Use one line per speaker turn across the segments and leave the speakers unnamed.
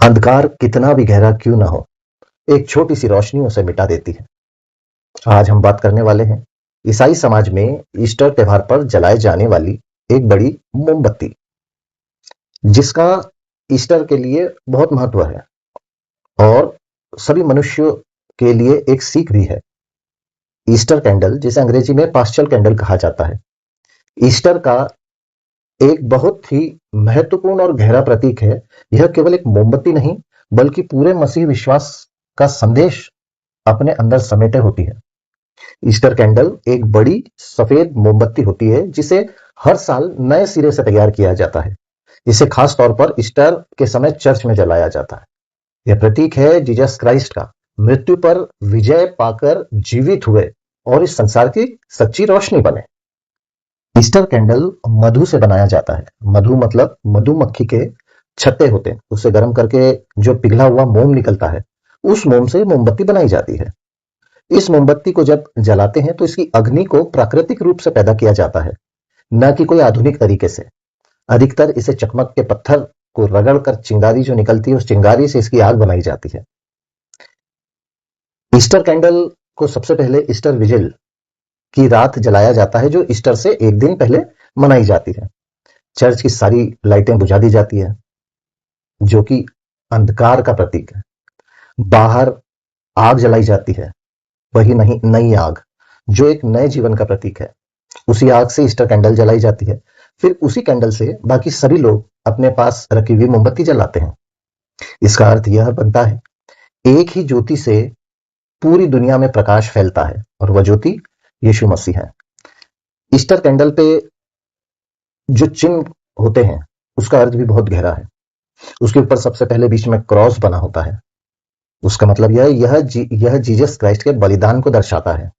अंधकार कितना भी गहरा क्यों ना हो, एक छोटी सी रोशनी उसे मिटा देती है। आज हम बात करने वाले हैं ईसाई समाज में ईस्टर त्योहार पर जलाए जाने वाली एक बड़ी मोमबत्ती, जिसका ईस्टर के लिए बहुत महत्व है और सभी मनुष्यों के लिए एक सीख भी है। ईस्टर कैंडल, जिसे अंग्रेजी में पास्चल कैंडल कहा जाता है, ईस्टर का एक बहुत ही महत्वपूर्ण और गहरा प्रतीक है। यह केवल एक मोमबत्ती नहीं, बल्कि पूरे मसीह विश्वास का संदेश अपने अंदर समेटे होती है। ईस्टर कैंडल एक बड़ी सफेद मोमबत्ती होती है, जिसे हर साल नए सिरे से तैयार किया जाता है। इसे खास तौर पर ईस्टर के समय चर्च में जलाया जाता है। यह प्रतीक है जीसस क्राइस्ट का, मृत्यु पर विजय पाकर जीवित हुए और इस संसार की सच्ची रोशनी बने। ईस्टर कैंडल मधु से बनाया जाता है। मधु मतलब मधुमक्खी के छत्ते होते हैं। उसे गर्म करके जो पिघला हुआ मोम निकलता है, उस मोम से मोमबत्ती बनाई जाती है। इस मोमबत्ती को जब जलाते हैं तो इसकी अग्नि को प्राकृतिक रूप से पैदा किया जाता है, न कि कोई आधुनिक तरीके से। अधिकतर इसे चकमक के पत्थर को रगड़ कर चिंगारी जो निकलती है, उस चिंगारी से इसकी आग बनाई जाती है। ईस्टर कैंडल को सबसे पहले ईस्टर विजिल की रात जलाया जाता है, जो ईस्टर से एक दिन पहले मनाई जाती है। चर्च की सारी लाइटें बुझा दी जाती है, जो कि अंधकार का प्रतीक है। बाहर आग जलाई जाती है, वही नहीं नई आग, जो एक नए जीवन का प्रतीक है। उसी आग से ईस्टर कैंडल जलाई जाती है। फिर उसी कैंडल से बाकी सभी लोग अपने पास रखी हुई मोमबत्ती जलाते हैं। इसका अर्थ यह बनता है, एक ही ज्योति से पूरी दुनिया में प्रकाश फैलता है और वह ज्योति यीशु मसीह है। ईस्टर कैंडल पे जो चिन्ह होते हैं, उसका अर्थ भी बहुत गहरा है। उसके ऊपर सबसे पहले बीच में क्रॉस बना होता है। उसका मतलब यह जीसस क्राइस्ट के बलिदान को दर्शाता है।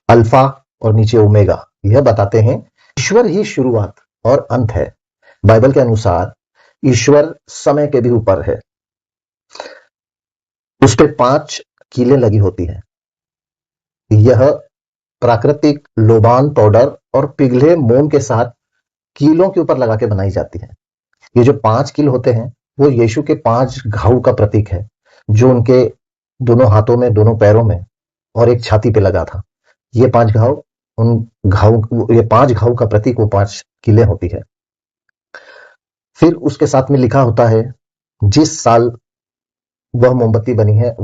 अल्फा और नीचे ओमेगा यह बताते हैं ईश्वर ही शुरुआत और अंत है। बाइबल के अनुसार ईश्वर समय के भी ऊपर है। उस पे 5 कीलें लगी होती है। यह प्राकृतिक लोबान पाउडर और पिघले मोम के साथ कीलों के ऊपर लगा के बनाई जाती है। ये जो 5 कील होते हैं, वो यीशु के 5 घाव का प्रतीक है, जो उनके दोनों हाथों में, दोनों पैरों में और एक छाती पे लगा था। ये 5 घाव, ये 5 घाव का प्रतीक वो 5 कीलें होती है। फिर उसके साथ में लिखा होता है, जिस साल वह मोमबत्ती बनी है,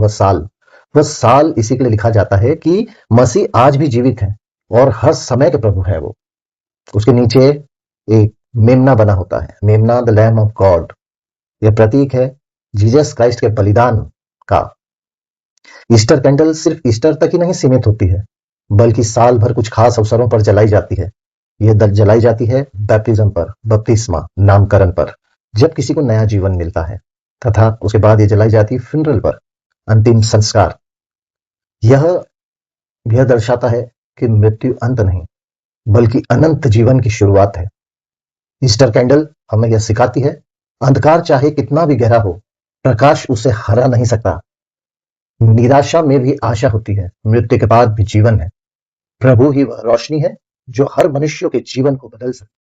वह साल इसी के लिए लिखा जाता है कि मसीह आज भी जीवित है और हर समय के प्रभु है वो। उसके नीचे एक मेमना बना होता है, मेमना द लैम ऑफ गॉड। यह प्रतीक है जीसस क्राइस्ट के बलिदान का। ईस्टर कैंडल सिर्फ ईस्टर तक ही नहीं सीमित होती है, बल्कि साल भर कुछ खास अवसरों पर जलाई जाती है। यह जलाई जाती है बैप्टिज्म पर, बपतिस्मा, नामकरण पर, जब किसी को नया जीवन मिलता है, तथा उसके बाद ये जलाई जाती है फ्यूनरल पर, अंतिम संस्कार। यह दर्शाता है कि मृत्यु अंत नहीं, बल्कि अनंत जीवन की शुरुआत है। ईस्टर कैंडल हमें यह सिखाती है, अंधकार चाहे कितना भी गहरा हो, प्रकाश उसे हरा नहीं सकता। निराशा में भी आशा होती है, मृत्यु के बाद भी जीवन है। प्रभु ही वह रोशनी है जो हर मनुष्य के जीवन को बदल सकती है।